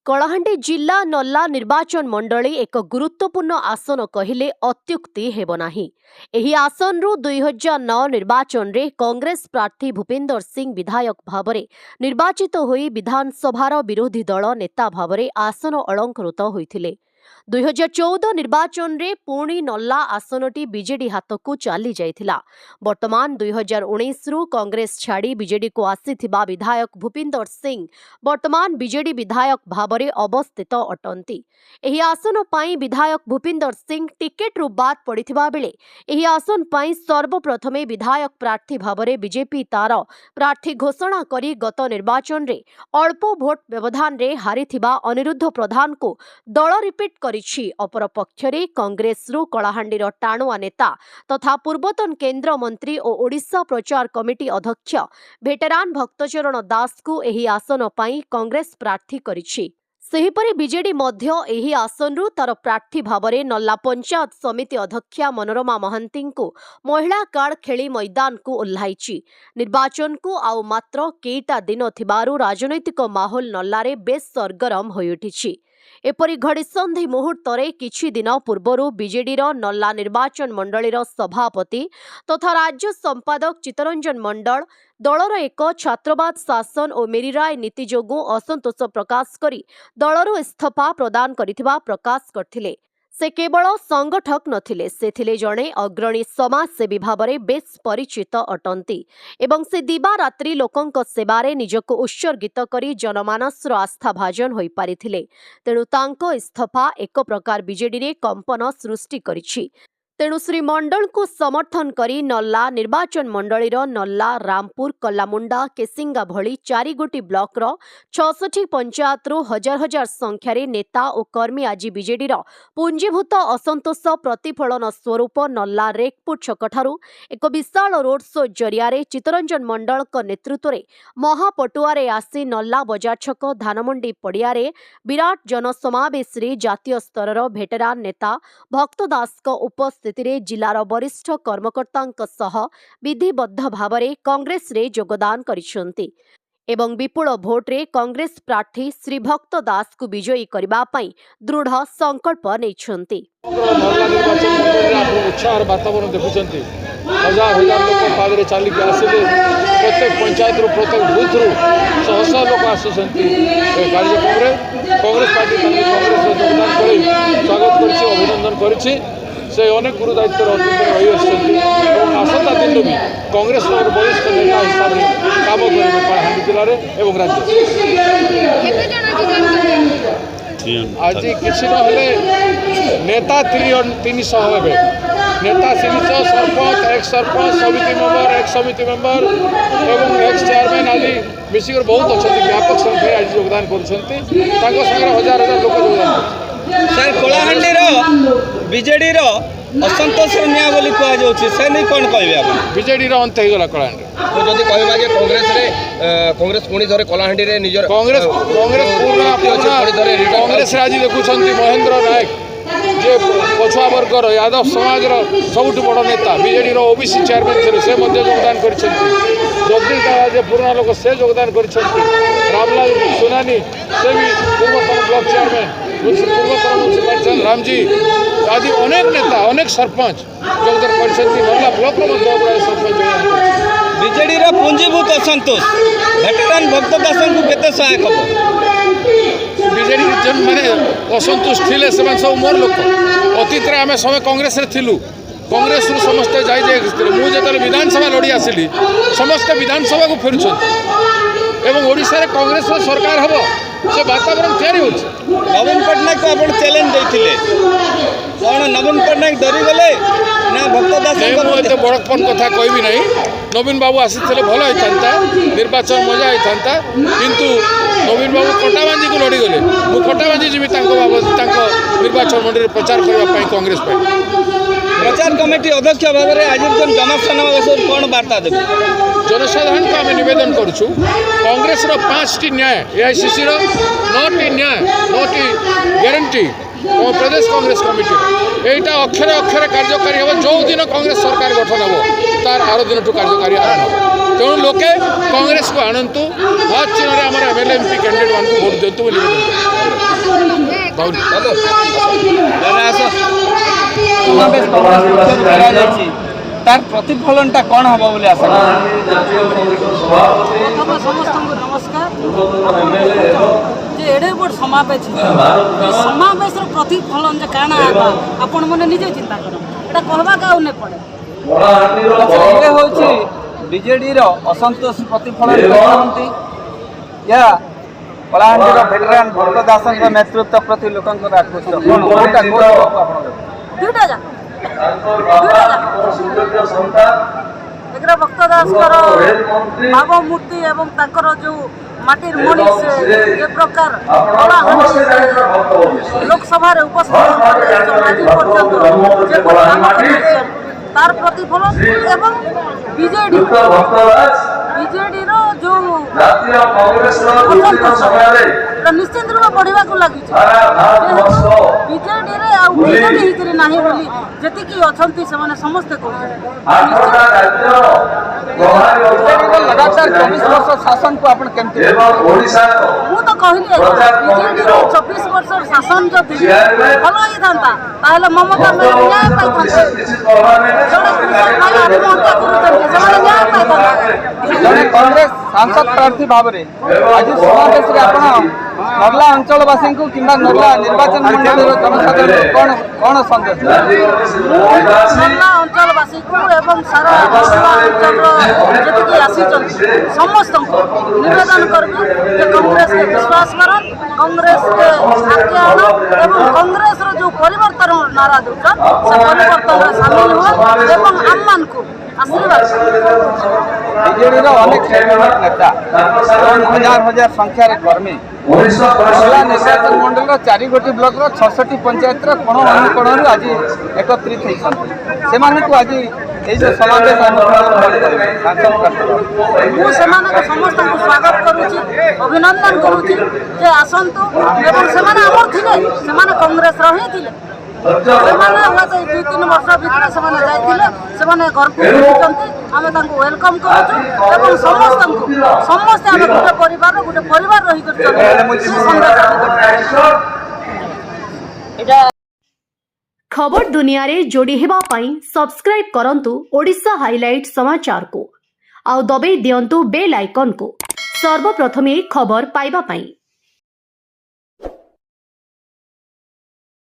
कलाहांडी जिला नल्ला निर्वाचन मंडली एक गुरुत्वपूर्ण आसन कहले अत्युक्ति हेब नाही। एही आसनरु 2009 निर्वाचन रे कांग्रेस प्रार्थी भूपेंद्र सिंह विधायक भावरे निर्वाचित होई विधानसभार विरोधी दल नेता भावरे आसन अलंकृत होइथिले। 2014 निर्वाचन रे पुणी नल्ला आसनटी बीजेडी हाथ को चली जाइथिला। वर्तमान 2019 रु कांग्रेस छाड़ी बीजेडी को आसीथिबा विधायक भूपेंद्र सिंह वर्तमान बीजेडी विधायक भावरे अवस्थित अटंती। एही आसन पाई विधायक भूपेंद्र सिंह टिकेट रु बाद पड़िथिबा बेले एही आसन पाई सर्वप्रथमे विधायक प्रार्थी भावरे बीजेपी तार प्रार्थी घोषणा करी गत निर्वाचन रे अल्प भोट व्यवधान रे हारिथिबा अनिरुद्ध प्रधान को दल रिपीट करिछि। अपर पक्षरे कांग्रेस रु कलाहांडीर टाणुआ नेता तथा पूर्वतन केंद्र मंत्री और ओडिशा प्रचार कमिटी अध्यक्ष भेटेरान भक्तचरण दास को एही आसन पाई कांग्रेस प्रार्थी करिछि। सेहीपरि बीजेडी मध्य एही आसनरु तार प्रार्थी भावरे नल्ला पंचायत समिति अध्यक्षा मनोरमा महांती को महिला कार्ड खेली मैदान को ओह्लाइछि। निर्वाचन को आउ मात्र केइटा दिन थिबारु राजनैतिक माहौल नल्लारे बेस सरगरम होई उठिछि। एपरि घड़ीसंधि मुहूर्तरे किछि दिन पूर्वरु बीजेडीर नल्ला निर्वाचन मंडलीर सभापति तथा राज्य संपादक चित्तरंजन मंडल दलर एक छात्रवाद शासन और मेरीराय नीति जोगु असंतोष प्रकाश करी दलरु इस्तीफा प्रदान करिथिबा प्रकाश करथिले। से केवल संगठक नथिले, से थिले जणे अग्रणी समाजसेवी भावरे बेस परिचित अटंती एवं से दिवा रात्रि लोकंक सेवारे निजको उत्सर्गित करी जनमानसर आस्था भाजन होई पारिथिले। तेणु तांको इस्तीफा एक प्रकार बीजेडी रे कंपन सृष्टि करिछि। तेणु श्री मंडल को समर्थन करी नल्ला निर्वाचन मंडलीर नल्ला, रामपुर, कल्लामुंडा, केसिंगा भली 4 गोटी ब्लॉक 66 पंचायत रु हजार हजार संख्यारे नेता और कर्मी आज बीजेडी पुंजीभूत असंतोष प्रतिफलन स्वरूप नल्ला रेकपुर छकठारु एक विशाल रोड शो जरिया चित्तरंजन मंडल नेतृत्व में महापटुआरे आसी नल्ला बजार छक धानमंडी पड़िया विराट जनसमावेश जातीय स्तर भेटेरान नेता भक्त दास उपस्थित जिलार वरिष्ठ कर्मकर्ता विधिबद्ध भावरे कांग्रेस रे योगदान करिसेंती एवं विपुल भोट रे कांग्रेस प्रार्थी श्री भक्त दास को विजयी करबा पई दृढ़ संकल्प नैछंती। उत्साह वातावरण देखुंती हजार हजार लोक पादरे चलिक आसिले प्रत्येक पंचायत रु प्रत्येक बूथ रु शह शह लोक आसुचंती कार्यक्रम कांग्रेस पार्टी कांग्रेस योगदान कर स्वागत कर अभिनंदन कर से अनेक गुरु दायित्व अतीत रही और आसंता दिन भी कांग्रेस वरिष्ठ नेता हिसाब से काम करेंगे कलाहांडी जिले में और राज्य। आज किसी ना नेता 300 हे नेता 300 सरपंच एक सरपंच समिति मेंबर एक समिति मेंबर एवं एक्स चेयरमैन आदि मिसिक बहुत अच्छा व्यापक संख्या आज योगदान कर हजार हजार लोक योगदान कर सर कलाहांडी बीजेडी असंतोष निया बोली कह जाउछि से नहीं कोन कहबे आप बीजेडी अंत हो गला कलाहांडी तो जदी कहबा जे कांग्रेस पुणी धरे कलाहांडी रे निजर कांग्रेस कांग्रेस आज देखुछंती महेंद्र नायक जे पछुआ वर्गर यादव समाज सबुठ बड़ नेता बीजेडी ओबीसी चेयरमैन थे से योगदान कर जगदीश दादा जे पुराना लोक से योगदान कर रामलाल सोनानी से भी पूर्वतन ब्लॉक चेयरमैन पूर्वतन म्यूनिसिपालिटी रामजी आदि अनेक नेता अनेक सरपंच योगदान कर नल्ला ब्लॉक सरपंच बीजेडी पुंजीभूत असंतोष भेटेरान भक्त दास को केते सहायक हम बीजेडी जन माने असंतुष्ट थिले से सब मोर लोक अतीत रे आमे समय कांग्रेस रे थिलु कांग्रेस रु समस्त जाई मु जेतले विधानसभा लड़ी आसिली समस्त विधानसभा को फेरुछन एवं ओडिशा रे कांग्रेस रो सरकार हबो से वातावरण तैयारी होछ। नवीन पटनायक को आपण चैलेंज देथिले कोन नवीन पटनायक डरी गले ना भक्त दास को एते बड़पन कथा कहबी नहीं नवीन बाबू आसीथिले भलो होइतांता निर्वाचन मजा होइतांता किंतु नवीन बाबू कटाबांजी को लड़ी गले मु कटाबांजी जीवी तांको बाबू तांको निर्वाचन मंडली प्रचार करबा पई कांग्रेस पई प्रचार कमिटी अध्यक्ष भाव में आज जमासन कौन वार्ता देवे जनसाधारण को आम नवेदन करुँ कांग्रेस 5टी न्याय एआईसीसी 9टी न्याय 9टी ग्यारंटी प्रदेश कांग्रेस कमिटी एटा अक्षरे अक्षरे कार्यकारी हम जो दिन कांग्रेस सरकार गठन हम तार आर दिन कार्यकारी आरंभ तेणु लोके कांग्रेस को आणतु हाथ चिन्ह आम एमएलए एमपी कैंडिडेट मान वोट दिंतु। সমাবেশ কংগ্রেস পক্ষରୁ କରାଯାଇଛି তার প্রতিফলনটা কোণ হব বলে আশা প্রথম সমস্ত নমস্কার যে এড়ে বড় সমাবেশ সমাবেশর প্রতিফলন যে কাଣା আবা আপন মনে নিজে চিন্তা করেন এটা কহবা কাউ নে পড়ে ইয়ে হচ্ছে বিজেডির অসন্তোষ প্রতিফলন করতে ইয়া কলাহাଣ୍ଡିର ভেটেরান ভক্ত দাসଙ୍କ নেতৃত্ব প্রতি লোকଙ୍କର আকৃষ্ট কোন কোনটা কোন আপনাদের দুইটা যাক এগুলো ভক্ত দাসଙ୍କର ভাবমূর্তি এবং তাଙ୍କର ଯେଉଁ মাটির মণি সে যে প্রকার কলাহাଣ୍ଡି লোকসভার উপস্থিত আজ পর্যন্ত যে কাম করেছেন তার প্রতিফলন এবং বিজেডির যে নিশ্চিত রূপে বড়িବାକୁ ଲାଗିଛି ବିଜେଡିରେ ଆଉ ବିଜେଡି ହେଇକରି ନାହିଁ ବୋଲି ଯେତିକି ଅଛନ୍ତି ସେମାନେ ସମସ୍ତେ କହୁଛନ୍ତି ଲଗାତାର 24 ବର୍ଷ ଶାସନକୁ ଆପଣ କେମିତି ମୁଁ ତ କହିଲି ବିଜେଡିର 24 ବର୍ଷର ଶାସନ ଯଦି ଭଲ ହେଇଥାନ୍ତା ତାହେଲେ ମମତା ନ୍ୟାୟ ପାଇଥାନ୍ତେ ଜଣେ କୃଷକ ଭାଇ ଆତ୍ମହତ୍ୟା କରୁଛନ୍ତି ସେମାନେ ନ୍ୟାୟ ପାଇଥାନ୍ତେ ଜଣେ କଂଗ୍ରେସ ସାଂସଦ ପ୍ରାର୍ଥୀ ଭାବରେ ଆଜି ସମାବେଶରେ ଆପଣ ନର୍ଲା ଅଞ୍ଚଳବାସୀଙ୍କୁ କିମ୍ବା ନର୍ଲା ନିର୍ବାଚନ ମଣ୍ଡଳୀର ଜନସାଧାରଣଙ୍କୁ କ'ଣ ସନ୍ଦେଶ ନର୍ଲା ଅଞ୍ଚଳବାସୀକୁ ଏବଂ ସାରା ଅଞ୍ଚଳର ଯେତିକି ଆସିଛନ୍ତି ସମସ୍ତଙ୍କୁ ନିବେଦନ କରିବି ଯେ କଂଗ୍ରେସকে ବିଶ୍ୱାସ କରନ୍ କଂଗ୍ରେସকে ଆଗକେ ଆଣ ଏବଂ କଂଗ୍ରେସର ଯେଉଁ ପରିବର୍ତ୍ତନ ନାରା ଦେଉଛନ୍ ସେ ପରିବର୍ତ୍ତନରେ ସାମିଲ ହୁଅ ଏବଂ ଆମମାନଙ୍କୁ ଆଶୀର୍ବାଦ ବିଜେଡିର ଅନେକ ନେତା ଏବଂ ହଜାର ହଜାର ସଂଖ୍ୟାରେ କର୍ମୀ ନର୍ଲା ନିର୍ବାଚନ ମଣ୍ଡଳୀର 4ଗୋଟି ବ୍ଲକର 66 ପଞ୍ଚାୟତର କୋଣ ଅନୁକୋଣରୁ ଆଜି ଏକତ୍ରିତ ହୋଇଛନ୍ତି ସେମାନଙ୍କୁ ଆଜି এই যে সমাবেশ ମୁଁ ସେମାନଙ୍କ ସମସ୍ତଙ୍କୁ ସ୍ୱାଗତ କରୁଛି ଅଭିନନ୍ଦନ କରୁଛି ଯେ ଆସନ୍ତୁ ଏବଂ ସେମାନେ ଆମର ଥିଲେ ସେମାନେ କଂଗ୍ରେସର ହିଁ ଥିଲେ ସେମାନେ ହୁଏତ 2-3 ବର୍ଷ ଭିତରେ ସେମାନେ ଯାଇଥିଲେ ସେମାନେ ଘରକୁ ଫେରିଛନ୍ତି ଆମେ ତାଙ୍କୁ ୱେଲକମ୍ କରୁଛୁ ଏବଂ ସମସ୍ତେ ଆମେ ଗୋଟେ ପରିବାର ରହିକରି खबर दुनिया रे जोड़ी हेबा पाई सब्सक्राइब करंतु ओडिशा हाइलाइट समाचार को आउ दबे दियंतु बेल आइकन को सर्वप्रथमे खबर पाइबा पाई।